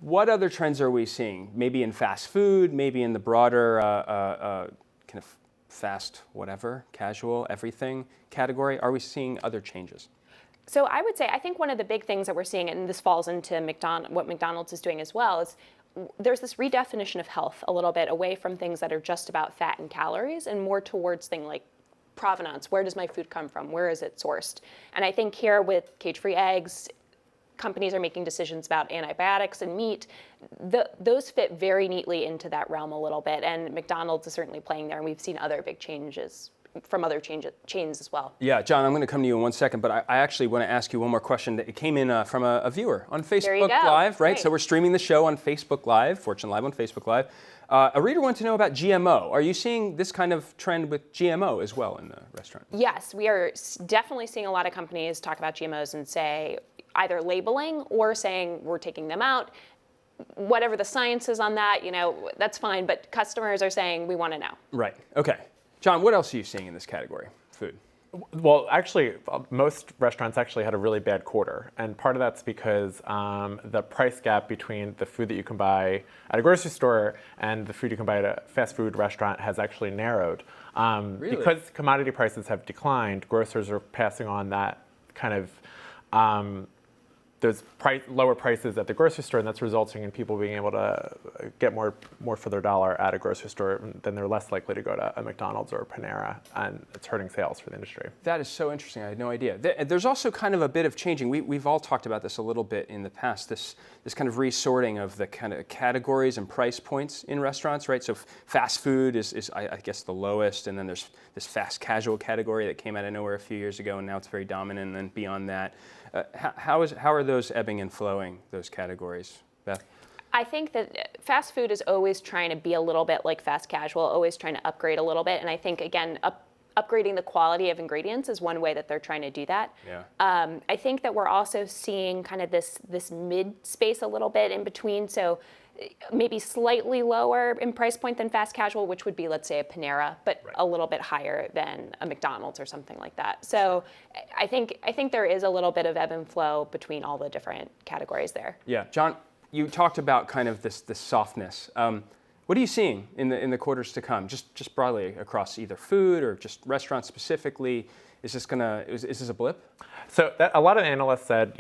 What other trends are we seeing? Maybe in fast food, maybe in the broader kind of fast whatever, casual, everything category? Are we seeing other changes? So I would say, I think one of the big things that we're seeing, and this falls into what McDonald's is doing as well, is there's this redefinition of health a little bit away from things that are just about fat and calories and more towards things like provenance. Where does my food come from? Where is it sourced? And I think here with cage-free eggs, companies are making decisions about antibiotics and meat. Those fit very neatly into that realm a little bit, and McDonald's is certainly playing there, and we've seen other big changes from other chains as well. Yeah, John, I'm going to come to you in one second, but I actually want to ask you one more question that came in from a viewer on Facebook Live, right? So we're streaming the show on Facebook Live, Fortune Live on Facebook Live. A reader wanted to know about GMO. Are you seeing this kind of trend with GMO as well in the restaurant? Yes, we are definitely seeing a lot of companies talk about GMOs and say either labeling or saying we're taking them out. Whatever the science is on that, that's fine, but customers are saying we want to know. Right, okay. John, what else are you seeing in this category, food? Well, actually, most restaurants actually had a really bad quarter. And part of that's because the price gap between the food that you can buy at a grocery store and the food you can buy at a fast food restaurant has actually narrowed. Really? Because commodity prices have declined, grocers are passing on that kind of those lower prices at the grocery store, and that's resulting in people being able to get more for their dollar at a grocery store. Then they're less likely to go to a McDonald's or a Panera, and it's hurting sales for the industry. That is so interesting. I had no idea. There's also kind of a bit of changing. We've all talked about this a little bit in the past, this kind of resorting of the kind of categories and price points in restaurants, right? So fast food is I guess, the lowest, and then there's this fast casual category that came out of nowhere a few years ago, and now it's very dominant, and then beyond that. How are those ebbing and flowing, those categories, Beth? I think that fast food is always trying to be a little bit like fast casual, always trying to upgrade a little bit. And I think, again, upgrading the quality of ingredients is one way that they're trying to do that. Yeah. I think that we're also seeing kind of this mid space a little bit in between. So maybe slightly lower in price point than fast casual, which would be, let's say, a Panera, but right. a little bit higher than a McDonald's or something like that. So I think there is a little bit of ebb and flow between all the different categories there. Yeah, John, you talked about kind of this softness. What are you seeing in the quarters to come, just broadly across either food or just restaurants specifically? Is this a blip? So a lot of analysts said,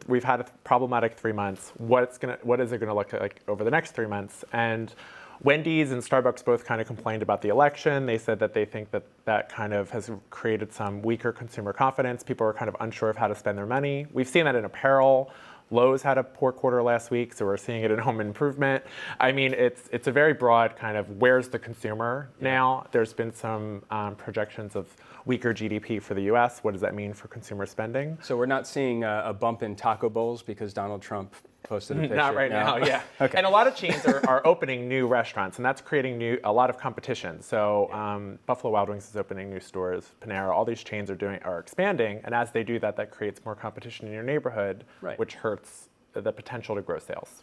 we've had a problematic 3 months. What is it going to look like over the next 3 months? And Wendy's and Starbucks both kind of complained about the election. They said that they think that kind of has created some weaker consumer confidence. People are kind of unsure of how to spend their money. We've seen that in apparel. Lowe's had a poor quarter last week, so we're seeing it in home improvement. I mean, it's a very broad kind of where's the consumer now. There's been some projections of weaker GDP for the U.S. What does that mean for consumer spending? So we're not seeing a bump in taco bowls because Donald Trump posted a picture? Not right now, yeah. Okay. And a lot of chains are opening new restaurants, and that's creating a lot of competition. So Buffalo Wild Wings is opening new stores, Panera, all these chains are expanding, and as they do that, that creates more competition in your neighborhood, right. which hurts the potential to grow sales.